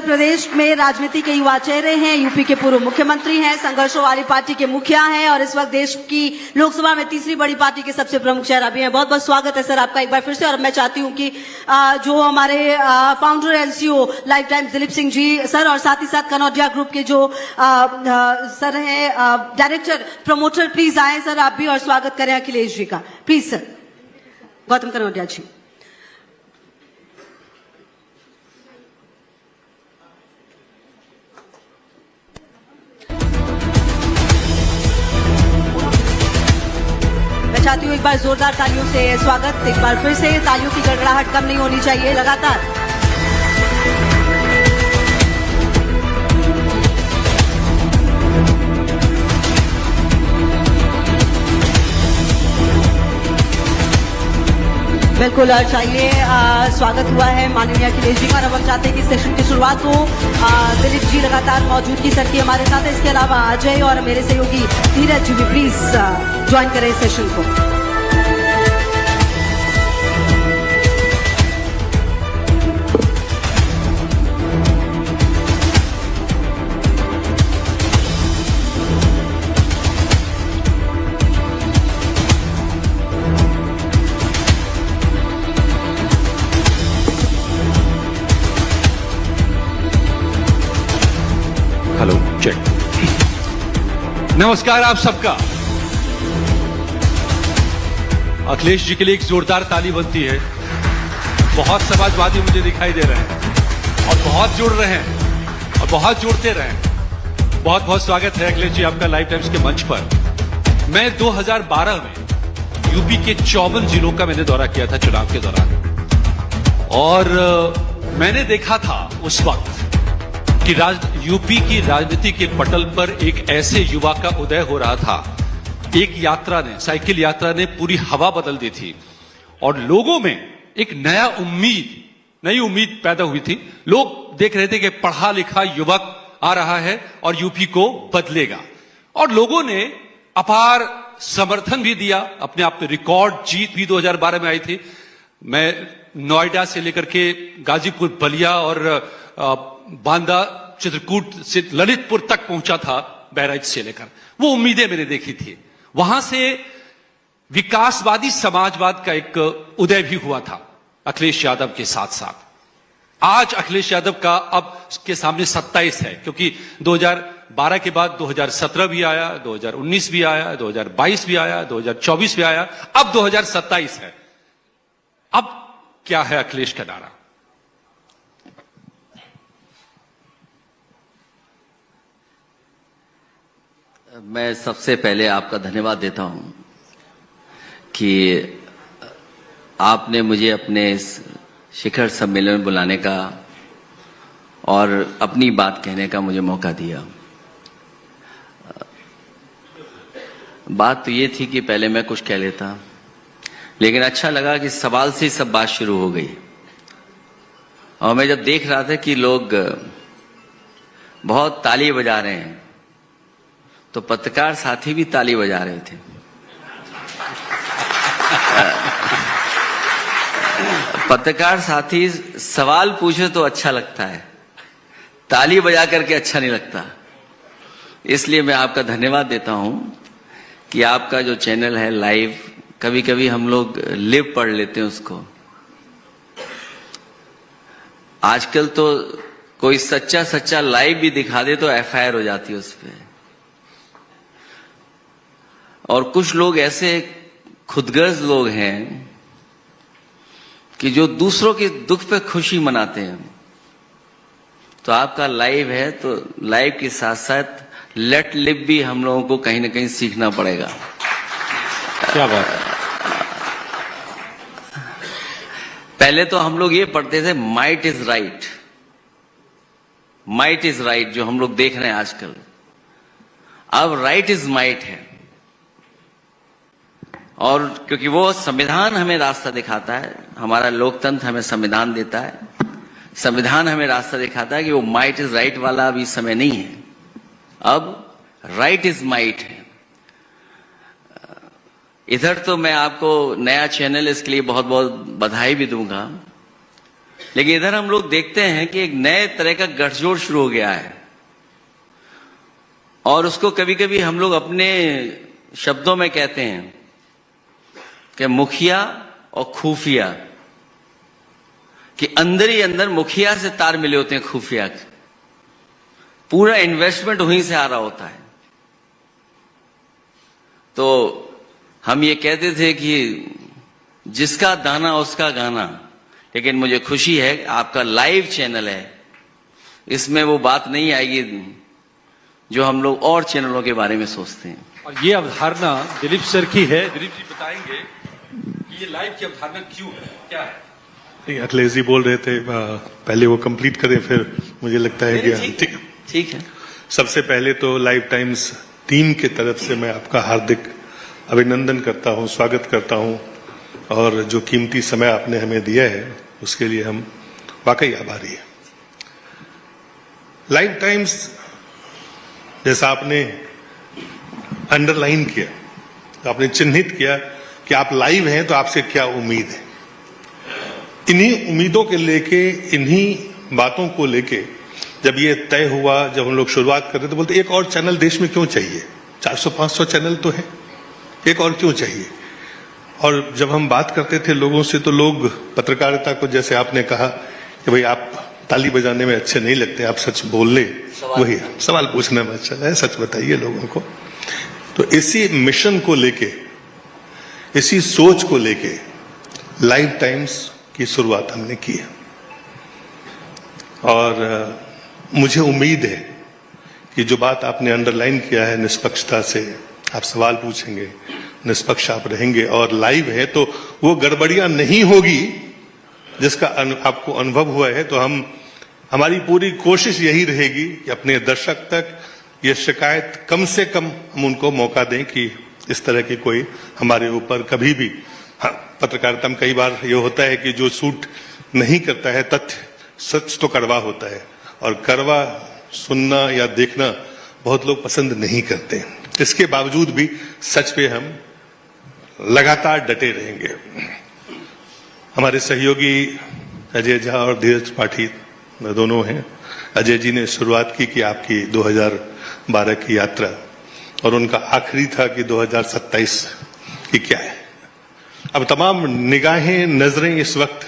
प्रदेश में राजनीति के युवा चेहरे हैं, यूपी के पूर्व मुख्यमंत्री हैं, संघर्षों वाली पार्टी के मुखिया हैं और इस वक्त देश की लोकसभा में तीसरी बड़ी पार्टी के सबसे प्रमुख चेहरा भी हैं। बहुत बहुत स्वागत है सर आपका एक बार फिर से। और मैं चाहती हूं कि जो हमारे founder LCO life time Dilip Singh ji sir और साथ ही साथ कनौजिया ग्रुप के जो सर हैं डायरेक्टर प्रमोटर, प्लीज आए सर आप भी और स्वागत करें अखिलेश जी का, प्लीज सर। गौतम कनौजिया जी। चाहती हूँ एक बार जोरदार तालियों से स्वागत, एक बार फिर से तालियों की गड़गड़ाहट कम नहीं होनी चाहिए लगातार। बिल्कुल चाहिए। स्वागत हुआ है माननीय अखिलेश जी का और अब हम चाहते हैं कि सेशन की शुरुआत हो। दिलीप जी लगातार मौजूदगी सर की हमारे साथ है, इसके अलावा अजय और मेरे सहयोगी धीरज जी भी प्लीज ज्वाइन करें सेशन को। Hello check. नमस्कार आप सबका। अखिलेश जी के लिए एक जोरदार ताली बनती है। बहुत समाजवादी मुझे दिखाई दे रहे हैं और बहुत जुड़ रहे हैं और बहुत जुड़ते रहे। बहुत बहुत स्वागत है अखिलेश जी आपका लाइफ टाइम्स के मंच पर। मैं 2012 में यूपी के 54 जिलों का मैंने दौरा किया था चुनाव के दौरान और मैंने देखा था उस वक्त कि यूपी की राजनीति के पटल पर एक ऐसे युवा का उदय हो रहा था। एक यात्रा ने, साइकिल यात्रा ने पूरी हवा बदल दी थी और लोगों में एक नई उम्मीद पैदा हुई थी। लोग देख रहे थे कि पढ़ा लिखा युवक आ रहा है और यूपी को बदलेगा और लोगों ने अपार समर्थन भी दिया। अपने आप में रिकॉर्ड जीत भी 2012 में आई थी। मैं नोएडा से लेकर के गाजीपुर, बलिया और बांदा, चित्रकूट से ललितपुर तक पहुंचा था, बहराइच से लेकर। वो उम्मीदें मैंने देखी थी। वहां से विकासवादी समाजवाद का एक उदय भी हुआ था अखिलेश यादव के साथ साथ। आज अखिलेश यादव का अब के सामने 27 है, क्योंकि 2012 के बाद 2017 भी आया, 2019 भी आया, 2022 भी आया, 2024 भी आया, अब 2027 है। अब क्या है अखिलेश का नारा? मैं सबसे पहले आपका धन्यवाद देता हूं कि आपने मुझे अपने शिखर सम्मेलन में बुलाने का और अपनी बात कहने का मुझे मौका दिया। बात तो ये थी कि पहले मैं कुछ कह लेता, लेकिन अच्छा लगा कि सवाल से ही सब बात शुरू हो गई। और मैं जब देख रहा था कि लोग बहुत ताली बजा रहे हैं तो पत्रकार साथी भी ताली बजा रहे थे। पत्रकार साथी सवाल पूछे तो अच्छा लगता है, ताली बजा करके अच्छा नहीं लगता। इसलिए मैं आपका धन्यवाद देता हूं कि आपका जो चैनल है लाइव, कभी कभी हम लोग लिव पढ़ लेते हैं उसको। आजकल तो कोई सच्चा लाइव भी दिखा दे तो एफआईआर हो जाती है उस पर। और कुछ लोग ऐसे खुदगर्ज लोग हैं कि जो दूसरों के दुख पे खुशी मनाते हैं। तो आपका लाइव है तो लाइव के साथ साथ लेट लिव भी हम लोगों को कहीं ना कहीं सीखना पड़ेगा। क्या बात है। पहले तो हम लोग ये पढ़ते थे might is right, might is right, जो हम लोग देख रहे हैं आजकल। अब राइट इज माइट है। और क्योंकि वो संविधान हमें रास्ता दिखाता है, हमारा लोकतंत्र हमें संविधान देता है, संविधान हमें रास्ता दिखाता है कि वो माइट इज राइट वाला अभी समय नहीं है, अब राइट इज माइट है। इधर तो मैं आपको नया चैनल, इसके लिए बहुत बहुत बधाई भी दूंगा, लेकिन इधर हम लोग देखते हैं कि एक नए तरह का गठजोड़ शुरू हो गया है, और उसको कभी कभी हम लोग अपने शब्दों में कहते हैं कि मुखिया और खुफिया, कि अंदर ही अंदर मुखिया से तार मिले होते हैं खुफिया के, पूरा इन्वेस्टमेंट वहीं से आ रहा होता है। तो हम ये कहते थे कि जिसका दाना उसका गाना, लेकिन मुझे खुशी है आपका लाइव चैनल है, इसमें वो बात नहीं आएगी जो हम लोग और चैनलों के बारे में सोचते हैं। और ये अवधारणा दिलीप सर की है। दिलीप जी बताएंगे कि ये लाइव की अवधारणा क्यों है, क्या है? नहीं, अखिलेश जी बोल रहे थे, पहले वो कंप्लीट करें, फिर मुझे लगता है कि ठीक है। सबसे पहले तो लाइव टाइम्स टीम की तरफ से मैं आपका हार्दिक अभिनंदन करता हूं, स्वागत करता हूं, और जो कीमती समय आपने हमें दिया है उसके लिए हम वाकई आभारी हैं। लाइव टाइम्स, जैसा आपने अंडरलाइन किया, आपने चिन्हित किया कि आप लाइव हैं तो आपसे क्या उम्मीद है। इन्हीं उम्मीदों के लेके, इन्हीं बातों को लेके जब ये तय हुआ, जब हम लोग शुरुआत कर रहे थे, बोलते एक और चैनल देश में क्यों चाहिए, 400-500 चैनल तो है, एक और क्यों चाहिए। और जब हम बात करते थे लोगों से, तो लोग पत्रकारिता को, जैसे आपने कहा कि भाई आप ताली बजाने में अच्छे नहीं लगते, आप सच बोल ले, वही सवाल पूछने में अच्छा है, सच बताइए लोगों को। तो इसी मिशन को लेके, इसी सोच को लेके लाइव टाइम्स की शुरुआत हमने की है। और मुझे उम्मीद है कि जो बात आपने अंडरलाइन किया है, निष्पक्षता से आप सवाल पूछेंगे, निष्पक्ष आप रहेंगे और लाइव है, तो वो गड़बड़ियां नहीं होगी जिसका आपको अनुभव हुआ है। तो हमारी पूरी कोशिश यही रहेगी कि अपने दर्शक तक ये शिकायत कम से कम हम उनको मौका दें कि इस तरह की कोई हमारे ऊपर कभी भी, हाँ, पत्रकारिता में कई बार ये होता है कि जो सूट नहीं करता है तथ्य, सच तो कड़वा होता है, और कड़वा सुनना या देखना बहुत लोग पसंद नहीं करते। इसके बावजूद भी सच पे हम लगातार डटे रहेंगे। हमारे सहयोगी अजय झा और धीरज त्रिपाठी दोनों हैं। अजय जी ने शुरुआत की कि आपकी 2012 की यात्रा, और उनका आखिरी था कि 2027 की क्या है। अब तमाम निगाहें, नजरें इस वक्त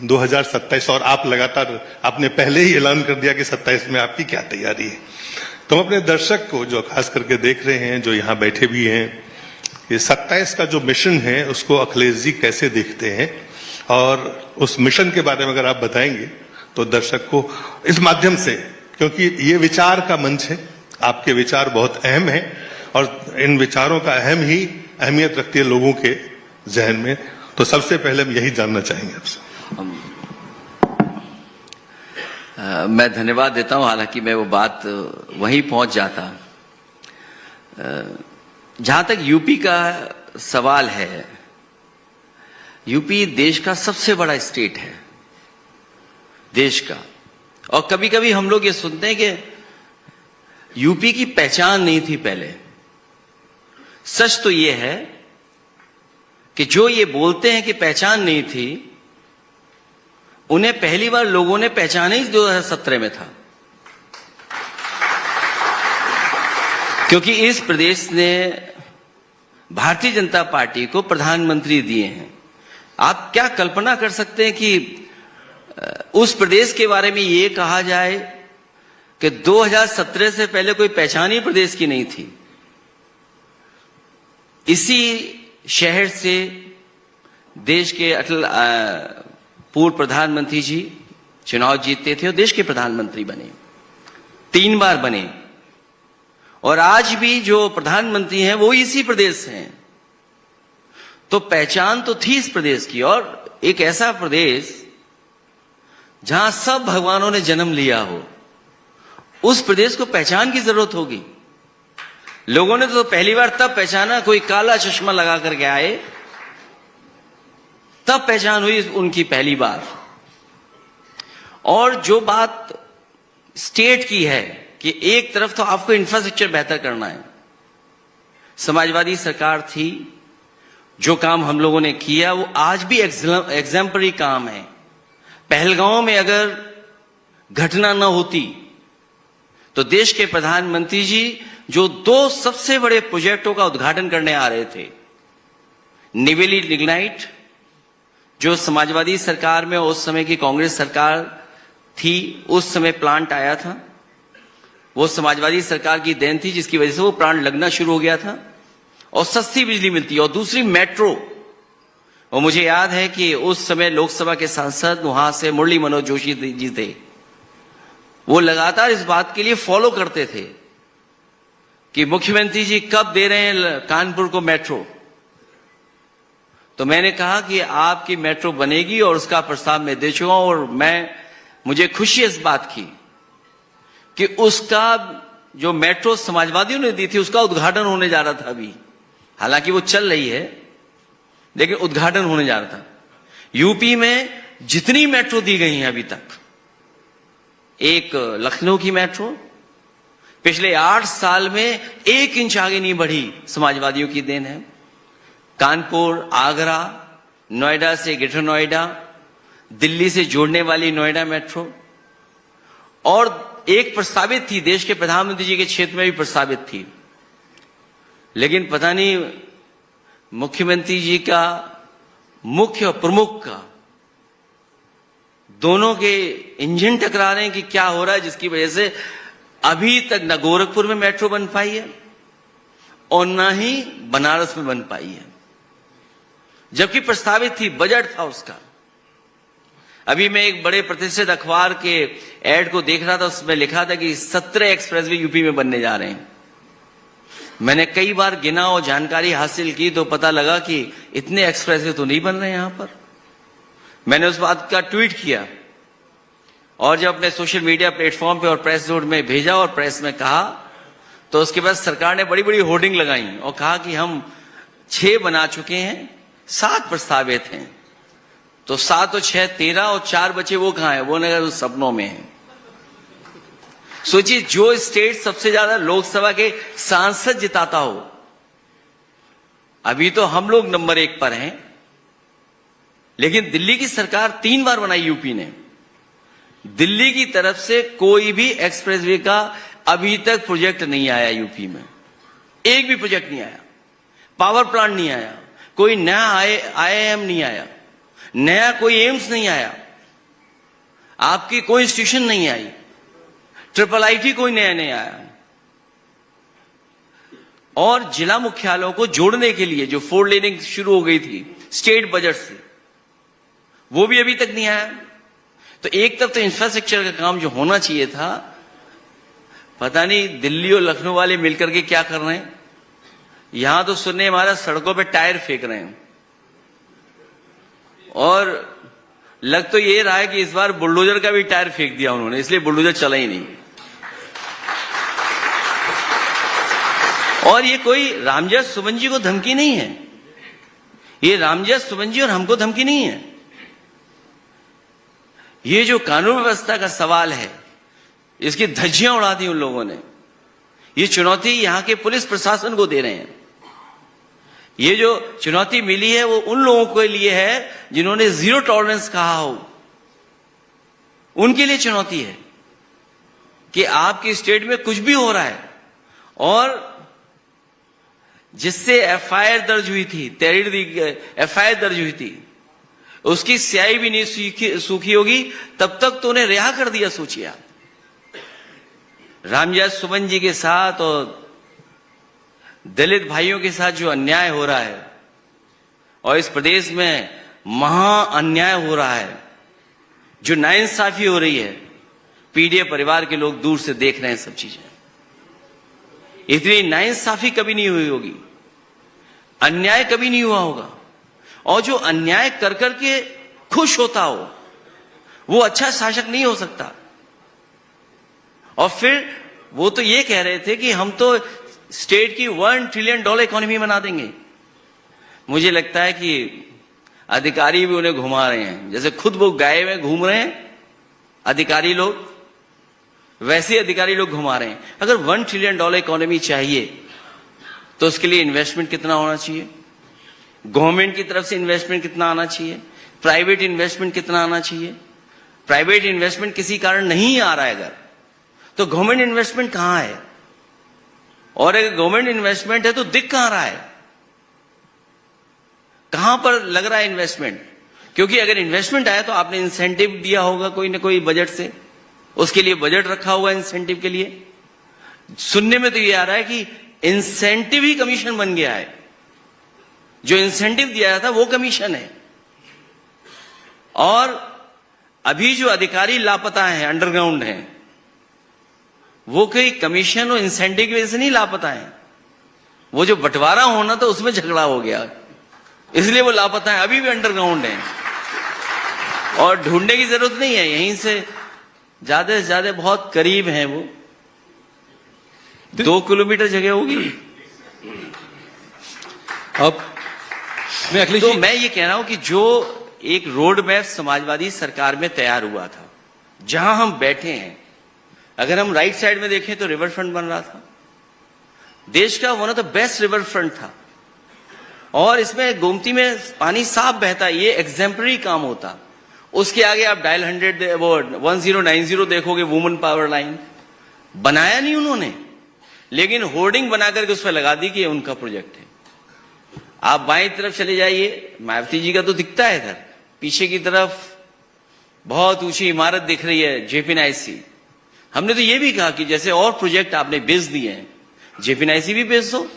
2027, और आप लगातार, आपने पहले ही ऐलान कर दिया कि 27 में आपकी क्या तैयारी है। तो हम अपने दर्शक को, जो खास करके देख रहे हैं, जो यहाँ बैठे भी हैं, ये 27 का जो मिशन है उसको अखिलेश जी कैसे देखते हैं, और उस मिशन के बारे में अगर आप बताएंगे तो दर्शक को इस माध्यम से, क्योंकि ये विचार का मंच है, आपके विचार बहुत अहम है, और इन विचारों का अहमियत रखती है लोगों के जहन में। तो सबसे पहले हम यही जानना चाहेंगे आपसे। मैं धन्यवाद देता हूं, हालांकि मैं वो बात वहीं पहुंच जाता। जहां तक यूपी का सवाल है, यूपी देश का सबसे बड़ा स्टेट है, देश का। और कभी कभी हम लोग ये सुनते हैं कि यूपी की पहचान नहीं थी पहले। सच तो ये है कि जो ये बोलते हैं कि पहचान नहीं थी, उन्हें पहली बार लोगों ने पहचाना ही 2017 में था, क्योंकि इस प्रदेश ने भारतीय जनता पार्टी को प्रधानमंत्री दिए हैं। आप क्या कल्पना कर सकते हैं कि उस प्रदेश के बारे में ये कहा जाए कि 2017 से पहले कोई पहचान ही प्रदेश की नहीं थी। इसी शहर से देश के अटल पूर्व प्रधानमंत्री जी चुनाव जीतते थे और देश के प्रधानमंत्री बने, 3 बार बने, और आज भी जो प्रधानमंत्री हैं वो इसी प्रदेश से हैं। तो पहचान तो थी इस प्रदेश की, और एक ऐसा प्रदेश जहां सब भगवानों ने जन्म लिया हो, उस प्रदेश को पहचान की जरूरत होगी। लोगों ने तो पहली बार तब पहचाना, कोई काला चश्मा लगा करके आए, तब पहचान हुई उनकी पहली बार। और जो बात स्टेट की है कि एक तरफ तो आपको इंफ्रास्ट्रक्चर बेहतर करना है, समाजवादी सरकार थी, जो काम हम लोगों ने किया वो आज भी एग्जाम्पलरी काम है। पहलगांव में अगर घटना न होती तो देश के प्रधानमंत्री जी जो 2 सबसे बड़े प्रोजेक्टों का उद्घाटन करने आ रहे थे, निवेली लिग्नाइट, जो समाजवादी सरकार में उस समय की कांग्रेस सरकार थी, उस समय प्लांट आया था, वो समाजवादी सरकार की देन थी जिसकी वजह से वो प्लांट लगना शुरू हो गया था और सस्ती बिजली मिलती है। और दूसरी मेट्रो, और मुझे याद है कि उस समय लोकसभा के सांसद वहां से मुरली मनोहर जोशी जी थे, वो लगातार इस बात के लिए फॉलो करते थे कि मुख्यमंत्री जी कब दे रहे हैं कानपुर को मेट्रो। तो मैंने कहा कि आपकी मेट्रो बनेगी और उसका प्रस्ताव मैं दे चुका हूं, और मुझे खुशी इस बात की कि उसका जो मेट्रो समाजवादियों ने दी थी उसका उद्घाटन होने जा रहा था अभी, हालांकि वो चल रही है लेकिन उद्घाटन होने जा रहा था। यूपी में जितनी मेट्रो दी गई हैं अभी तक, एक लखनऊ की मेट्रो पिछले 8 साल में 1 इंच आगे नहीं बढ़ी, समाजवादियों की देन है। कानपुर, आगरा, नोएडा से ग्रेटर नोएडा, दिल्ली से जोड़ने वाली नोएडा मेट्रो, और एक प्रस्तावित थी देश के प्रधानमंत्री जी के क्षेत्र में भी प्रस्तावित थी, लेकिन पता नहीं मुख्यमंत्री जी का मुख्य और प्रमुख का दोनों के इंजन टकरा रहे हैं कि क्या हो रहा है, जिसकी वजह से अभी तक न गोरखपुर में मेट्रो बन पाई है और न ही बनारस में बन पाई है, जबकि प्रस्तावित थी, बजट था उसका। अभी मैं एक बड़े प्रतिष्ठित अखबार के एड को देख रहा था, उसमें लिखा था कि 17 एक्सप्रेसवे यूपी में बनने जा रहे हैं। मैंने कई बार गिना और जानकारी हासिल की तो पता लगा कि इतने एक्सप्रेसवे तो नहीं बन रहे यहां पर। मैंने उस बात का ट्वीट किया और जब अपने सोशल मीडिया प्लेटफॉर्म पे और प्रेस नोट में भेजा और प्रेस में कहा, तो उसके बाद सरकार ने बड़ी बड़ी होर्डिंग लगाई और कहा कि हम 6 बना चुके हैं, 7 प्रस्तावित हैं। तो 7 और 6 13 और 4 बचे, वो कहां है? वो नगर सपनों में है। सोचिए, जो स्टेट सबसे ज्यादा लोकसभा के सांसद जिताता हो, अभी तो हम लोग नंबर 1 पर हैं, लेकिन दिल्ली की सरकार 3 बार बनाई यूपी ने। दिल्ली की तरफ से कोई भी एक्सप्रेसवे का अभी तक प्रोजेक्ट नहीं आया यूपी में, एक भी प्रोजेक्ट नहीं आया, पावर प्लांट नहीं आया, कोई नया आईआईएम नहीं आया, नया कोई एम्स नहीं आया, आपकी कोई इंस्टीट्यूशन नहीं आई, IIIT कोई नया नहीं आया। और जिला मुख्यालयों को जोड़ने के लिए जो 4 लेनिंग शुरू हो गई थी स्टेट बजट से, वो भी अभी तक नहीं आया। तो एक तरफ तो इंफ्रास्ट्रक्चर का काम जो होना चाहिए था, पता नहीं दिल्ली और लखनऊ वाले मिलकर के क्या कर रहे हैं। यहां तो सुनने हमारा सड़कों पे टायर फेंक रहे हैं, और लग तो ये रहा है कि इस बार बुलडोजर का भी टायर फेंक दिया उन्होंने, इसलिए बुलडोजर चला ही नहीं। और ये कोई रामजस सुमन जी को धमकी नहीं है, ये रामजस सुमन जी और हमको धमकी नहीं है। ये जो कानून व्यवस्था का सवाल है, इसकी धज्जियां उड़ा दी उन लोगों ने। ये चुनौती यहां के पुलिस प्रशासन को दे रहे हैं। ये जो चुनौती मिली है वो उन लोगों के लिए है जिन्होंने 0 टॉलरेंस कहा हो, उनके लिए चुनौती है कि आपकी स्टेट में कुछ भी हो रहा है, और जिससे एफआईआर दर्ज हुई थी, एफआईआर दर्ज हुई थी, उसकी स्याही भी नहीं सूखी होगी, तब तक तो उन्हें रिहा कर दिया। सोचिए आप, रामजस सुमन जी के साथ और दलित भाइयों के साथ जो अन्याय हो रहा है, और इस प्रदेश में महा अन्याय हो रहा है, जो नाइंसाफी हो रही है, पीडीए परिवार के लोग दूर से देख रहे हैं सब चीजें। इतनी नाइंसाफी कभी नहीं हुई होगी, अन्याय कभी नहीं हुआ होगा, और जो अन्याय कर करके खुश होता हो वो अच्छा शासक नहीं हो सकता। और फिर वो तो ये कह रहे थे कि हम तो स्टेट की $1 ट्रिलियन इकोनॉमी बना देंगे। मुझे लगता है कि अधिकारी भी उन्हें घुमा रहे हैं, जैसे खुद वो गाय में घूम रहे हैं अधिकारी लोग, वैसे अधिकारी लोग घुमा रहे हैं। अगर $1 ट्रिलियन इकोनॉमी चाहिए तो उसके लिए इन्वेस्टमेंट कितना होना चाहिए, गवर्नमेंट की तरफ से इन्वेस्टमेंट कितना आना चाहिए, प्राइवेट इन्वेस्टमेंट कितना आना चाहिए, प्राइवेट इन्वेस्टमेंट किसी कारण नहीं आ रहा है अगर, तो गवर्नमेंट इन्वेस्टमेंट कहां है? और अगर गवर्नमेंट इन्वेस्टमेंट है तो दिख कहां रहा है? कहां पर लग रहा है इन्वेस्टमेंट? क्योंकि अगर इन्वेस्टमेंट आया तो आपने इंसेंटिव दिया होगा कोई ना कोई बजट से, उसके लिए बजट रखा हुआ इंसेंटिव के लिए। सुनने में तो ये आ रहा है कि इंसेंटिव ही कमीशन बन गया है, जो इंसेंटिव दिया था वो कमीशन है। और अभी जो अधिकारी लापता हैं, अंडरग्राउंड हैं, वो कोई कमीशन और इंसेंटिव की वजह से नहीं लापता हैं, वो जो बंटवारा होना था उसमें झगड़ा हो गया, इसलिए वो लापता है, अभी भी अंडरग्राउंड हैं। और ढूंढने की जरूरत नहीं है, यहीं से ज्यादा से ज्यादा बहुत करीब हैं वो, 2 किलोमीटर जगह होगी। अब मैं अखिलेश तो जी, मैं ये कह रहा हूं कि जो एक रोड मैप समाजवादी सरकार में तैयार हुआ था, जहां हम बैठे हैं, अगर हम राइट साइड में देखें तो रिवर फ्रंट बन रहा था, देश का one of the best river front था, और इसमें गोमती में पानी साफ बहता, ये एग्जाम्पलरी काम होता। उसके आगे आप डायल 100 वो 1090 देखोगे, वुमेन पावर लाइन बनाया नहीं उन्होंने, लेकिन होर्डिंग बना करके उस पर लगा दी कि ये उनका प्रोजेक्ट है। आप बाएं तरफ चले जाइए, मायावती जी का तो दिखता है इधर, पीछे की तरफ बहुत ऊंची इमारत दिख रही है, जेपीएनआईसी। हमने तो ये भी कहा कि जैसे और प्रोजेक्ट आपने बेच दिए हैं, जेपीएनआईसी भी बेच दो,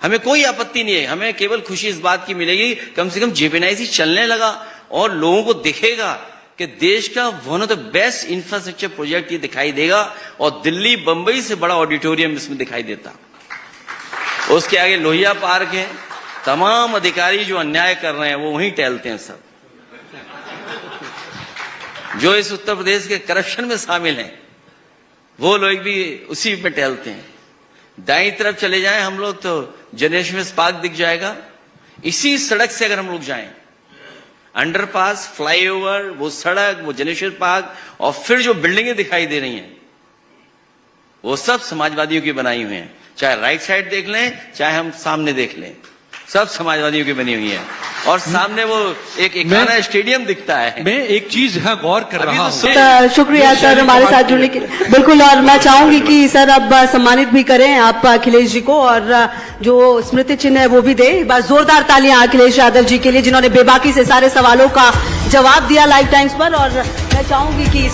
हमें कोई आपत्ति नहीं है। हमें केवल खुशी इस बात की मिलेगी, कम से कम जेपीएनआईसी चलने लगा और लोगों को दिखेगा कि देश का one of the best infrastructure project ये दिखाई देगा, और दिल्ली बंबई से बड़ा ऑडिटोरियम इसमें दिखाई देता। उसके आगे लोहिया पार्क है, तमाम अधिकारी जो अन्याय कर रहे हैं वो वहीं टहलते हैं सब, जो इस उत्तर प्रदेश के करप्शन में शामिल हैं वो लोग भी उसी पे टहलते हैं। दाईं तरफ चले जाएं हम लोग तो जनरेशन पार्क दिख जाएगा। इसी सड़क से अगर हम लोग जाएं, अंडरपास, फ्लाईओवर, वो सड़क, वो जनरेशन पार्क, और फिर जो बिल्डिंगें दिखाई दे रही हैं वो सब समाजवादियों की बनाई हुई हैं। चाहे राइट साइड देख लें, चाहे हम सामने देख लें, सब समाजवादियों की बनी हुई है। और सामने वो एक एकाना स्टेडियम दिखता है। मैं एक चीज यहाँ गौर कर अभी रहा तो हूँ। शुक्रिया सर हमारे साथ जुड़ने के लिए। बिल्कुल, और मैं चाहूंगी कि सर अब सम्मानित भी करें आप अखिलेश जी को, और जो स्मृति चिन्ह है वो भी दे। एक बार जोरदार तालियां अखिलेश यादव जी के लिए, जिन्होंने बेबाकी से सारे सवालों का जवाब दिया लाइव टाइम्स पर। और मैं चाहूंगी कि